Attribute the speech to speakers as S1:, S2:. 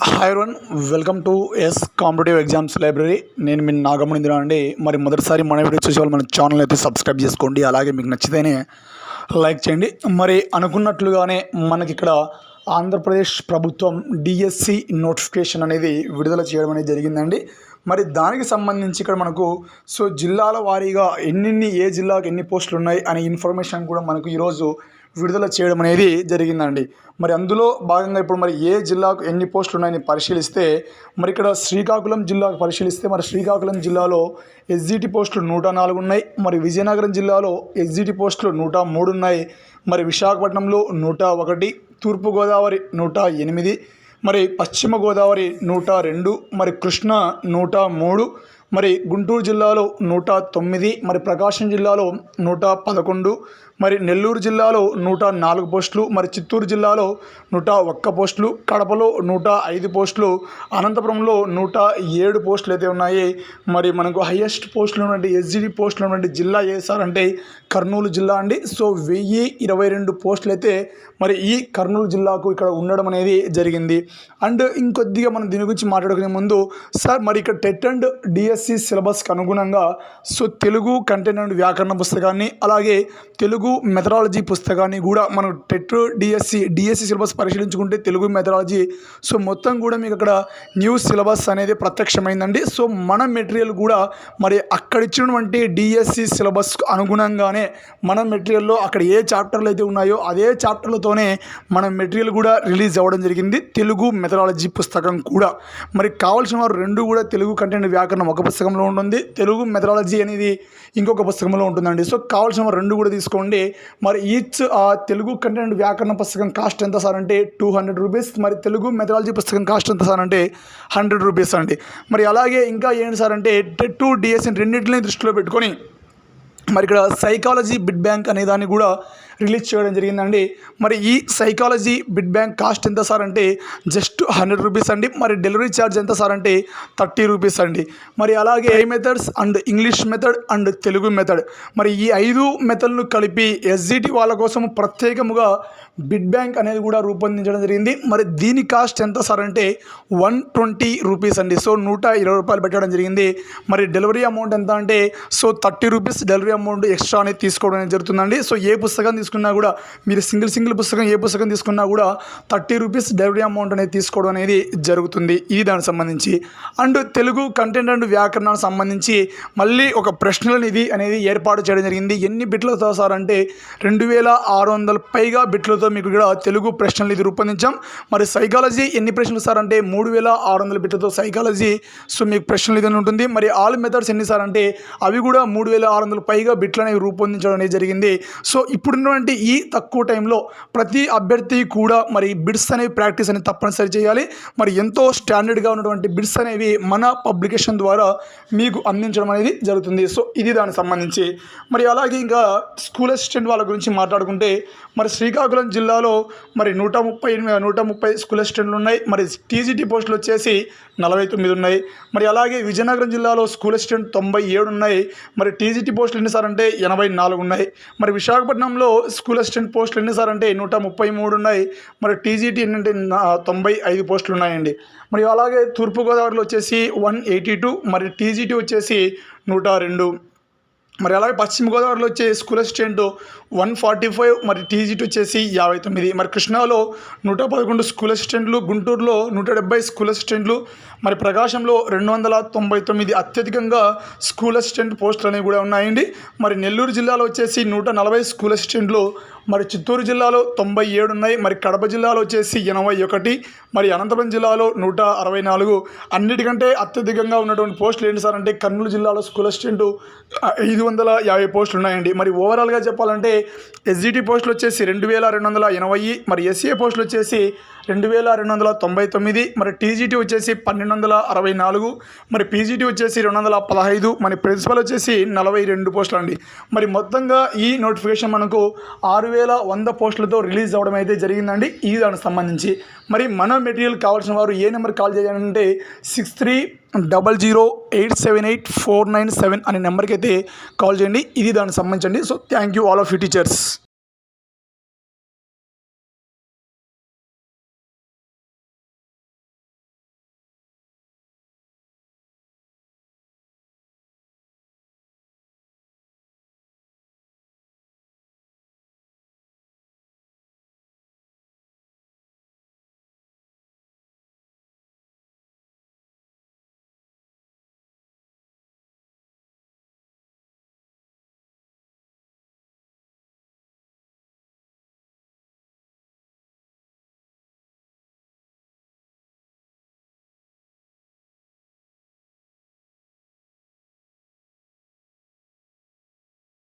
S1: Hi everyone, welcome to yes competitive exams library. నేను మీ నాగమణింద్ర అండి. మరి మొదటిసారి మన వీడియో చూసే వాళ్ళు మన ఛానల్ అయితే సబ్స్క్రైబ్ చేసుకోండి. అలాగే మీకు నచ్చితేనే లైక్ చేయండి. మరి అనుకున్నట్లుగానే మనకి ఇక్కడ ఆంధ్రప్రదేశ్ ప్రభుత్వం డిఎస్సి నోటిఫికేషన్ అనేది విడుదల చేయడం అనేది జరిగిందండి. మరి దానికి సంబంధించి ఇక్కడ మనకు జిల్లాల వారీగా ఏ జిల్లాకు ఎన్ని పోస్టులు ఉన్నాయి అనే ఇన్ఫర్మేషన్ కూడా మనకు ఈరోజు విడుదల చేయడం అనేది జరిగిందండి. మరి అందులో భాగంగా ఇప్పుడు మరి ఏ జిల్లాకు ఎన్ని పోస్టులు ఉన్నాయని పరిశీలిస్తే మరి ఇక్కడ శ్రీకాకుళం జిల్లాకు పరిశీలిస్తే మరి శ్రీకాకుళం జిల్లాలో ఎస్జిటి పోస్టులు 104 ఉన్నాయి. మరి విజయనగరం జిల్లాలో ఎస్జిటి పోస్టులు 103 ఉన్నాయి. మరి విశాఖపట్నంలో 101, తూర్పుగోదావరి 108, మరి పశ్చిమ గోదావరి 102, మరి కృష్ణా 103, మరి గుంటూరు జిల్లాలో 109, మరి ప్రకాశం జిల్లాలో 111, మరి నెల్లూరు జిల్లాలో 104 పోస్టులు, మరి చిత్తూరు జిల్లాలో 101 పోస్టులు, కడపలో 105 పోస్టులు, అనంతపురంలో 107 పోస్టులు అయితే ఉన్నాయి. మరి మనకు హైయెస్ట్ పోస్టులు ఉన్నటువంటి ఎస్జిటి పోస్టులు ఉన్నటువంటి జిల్లా ఏ సార్ అంటే కర్నూలు జిల్లా అండి. 1022 పోస్టులు అయితే మరి ఈ కర్నూలు జిల్లాకు ఇక్కడ ఉండడం అనేది జరిగింది. అండ్ ఇంకొద్దిగా మనం దీని గురించి మాట్లాడుకునే ముందు సార్ మరి ఇక్కడ టెట్ అండ్ డిఎస్సి సిలబస్కి అనుగుణంగా తెలుగు కంటెంట్ అండ్ వ్యాకరణ పుస్తకాన్ని అలాగే తెలుగు మెథడాలజీ పుస్తకాన్ని కూడా మనం టెట్ డిఎస్సి సిలబస్ పరిశీలించుకుంటే తెలుగు మెథడాలజీ మొత్తం కూడా మీకు అక్కడ న్యూ సిలబస్ అనేది ప్రత్యక్షమైందండి. మన మెటీరియల్ కూడా మరి అక్కడ ఇచ్చినటువంటి డిఎస్సి సిలబస్ అనుగుణంగానే మన మెటీరియల్లో అక్కడ ఏ చాప్టర్లు అయితే ఉన్నాయో అదే చాప్టర్లతోనే మన మెటీరియల్ కూడా రిలీజ్ అవ్వడం జరిగింది. తెలుగు మెథడాలజీ పుస్తకం కూడా మరి కావాల్సిన వారు రెండు కూడా తెలుగు కంటెంట్ వ్యాకరణం ఒక పుస్తకంలో ఉంటుంది, తెలుగు మెథడాలజీ అనేది ఇంకొక పుస్తకంలో ఉంటుందండి. కావాల్సిన వారు రెండు కూడా తీసుకోండి. మరి ఈచ్ తెలుగు కంటెంట్ వ్యాకరణ పుస్తకం కాస్ట్ ఎంత సార్ అంటే 200 రూపీస్. మరి తెలుగు మెథడాలజీ పుస్తకం కాస్ట్ ఎంత సార్ అంటే 100 రూపీస్ అండి. మరి అలాగే ఇంకా ఏంటి సార్ అంటే టెట్ డిఎస్సి రెండింటిని దృష్టిలో పెట్టుకొని మరి ఇక్కడ సైకాలజీ బిడ్ బ్యాంక్ అనే దాన్ని కూడా రిలీజ్ చేయడం జరిగిందండి. మరి ఈ సైకాలజీ బిడ్ బ్యాంక్ కాస్ట్ ఎంత సార్ అంటే జస్ట్ 100 రూపీస్ అండి. మరి డెలివరీ ఛార్జ్ ఎంత సార్ అంటే 30 రూపీస్ అండి. మరి అలాగే methods and English method and Telugu method మరి ఈ 5 మెథడ్లు కలిపి ఎస్జిటి వాళ్ళ కోసం ప్రత్యేకముగా బిడ్ బ్యాంక్ అనేది కూడా రూపొందించడం జరిగింది. మరి దీని కాస్ట్ ఎంత సార్ అంటే 120 రూపీస్ అండి. 120 రూపాయలు పెట్టడం జరిగింది. మరి డెలివరీ అమౌంట్ ఎంత అంటే 30 రూపీస్ డెలివరీ అమౌంట్ ఎక్స్ట్రా అనేది తీసుకోవడం అనేది జరుగుతుందండి. ఏ పుస్తకం తీసుకున్నా కూడా మీరు సింగిల్ పుస్తకం ఏ పుస్తకం తీసుకున్నా కూడా 30 రూపీస్ డెలివరీ అమౌంట్ అనేది తీసుకోవడం అనేది జరుగుతుంది. ఇది దానికి సంబంధించి. అండ్ తెలుగు కంటెంట్ అండ్ వ్యాకరణానికి సంబంధించి మళ్ళీ ఒక ప్రశ్నల నిధి అనేది ఏర్పాటు చేయడం జరిగింది. ఎన్ని బిట్లతో సార్ అంటే 2600 పైగా బిట్లతో మీకు ఇక్కడ తెలుగు ప్రశ్నల నిధి రూపొందించాం. మరి సైకాలజీ ఎన్ని ప్రశ్నలు సార్ అంటే 3600 బిట్లతో సైకాలజీ మీకు ప్రశ్నల నిధి ఉంటుంది. మరి ఆల్ మెథడ్స్ ఎన్ని సార్ అంటే అవి కూడా 3600 పైగా బిట్లు అనేవి రూపొందించడం అనేది జరిగింది. ఇప్పుడున్నటువంటి ఈ తక్కువ టైంలో ప్రతి అభ్యర్థి కూడా మరి బిడ్స్ అనేవి ప్రాక్టీస్ అనేది తప్పనిసరి చేయాలి. మరి ఎంతో స్టాండర్డ్గా ఉన్నటువంటి బిడ్స్ అనేవి మన పబ్లికేషన్ ద్వారా మీకు అందించడం అనేది జరుగుతుంది. ఇది దానికి సంబంధించి. మరి అలాగే ఇంకా స్కూల్ అసిస్టెంట్ వాళ్ళ గురించి మాట్లాడుకుంటే మరి శ్రీకాకుళం జిల్లాలో మరి 130 స్కూల్ అసిస్టెంట్లు ఉన్నాయి. మరి టీజీటీ పోస్టులు వచ్చేసి 49 ఉన్నాయి. మరి అలాగే విజయనగరం జిల్లాలో స్కూల్ అసిస్టెంట్ 97 ఉన్నాయి. మరి టీజీటీ పోస్టులు ఎన్నిసార్ అంటే 84 ఉన్నాయి. మరి విశాఖపట్నంలో స్కూల్ అసిస్టెంట్ పోస్టులు ఎన్నిసార్ అంటే 133 ఉన్నాయి. మరి టీజీటీ ఏంటంటే 95 పోస్టులు ఉన్నాయండి. మరి అలాగే తూర్పుగోదావరిలో వచ్చేసి 182, మరి టీజీటీ వచ్చేసి 102. మరి అలాగే పశ్చిమ గోదావరిలో వచ్చే స్కూల్ అసిస్టెంట్ 145, మరి టీజీటీ వచ్చేసి 59. మరి కృష్ణాలో 111 స్కూల్ అసిస్టెంట్లు, గుంటూరులో 170 స్కూల్ అసిస్టెంట్లు, మరి ప్రకాశంలో 299 అత్యధికంగా స్కూల్ అసిస్టెంట్ పోస్టులు అనేవి కూడా ఉన్నాయండి. మరి నెల్లూరు జిల్లాలో వచ్చేసి 140 స్కూల్ అసిస్టెంట్లు, మరి చిత్తూరు జిల్లాలో 97 ఉన్నాయి. మరి కడప జిల్లాలో వచ్చేసి 81, మరి అనంతపురం జిల్లాలో 164. అన్నిటికంటే అత్యధికంగా ఉన్నటువంటి పోస్టులు ఏంటి సార్ అంటే కర్నూలు జిల్లాలో స్కూల్ అసిస్టెంట్ 550 పోస్టులు ఉన్నాయండి. మరి ఓవరాల్గా చెప్పాలంటే ఎస్జిటి పోస్టులు వచ్చేసి 2280, మరి ఎస్ఏ పోస్టులు వచ్చేసి 2299, మరి టీజీటీ వచ్చేసి 1264, మరి పీజీటీ వచ్చేసి 215, మరి ప్రిన్సిపల్ వచ్చేసి 42 పోస్టులు అండి. మరి మొత్తంగా ఈ నోటిఫికేషన్ మనకు 6100 పోస్టులతో రిలీజ్ అవ్వడం అయితే జరిగిందండి. ఈ దానికి సంబంధించి మరి మన మెటీరియల్ కావాల్సిన వారు ఏ నెంబర్ కాల్ చేయాలంటే 6300878497 అనే నెంబర్కి అయితే కాల్ చేయండి. ఇది దానికి సంబంధించండి. Thank you all of you teachers.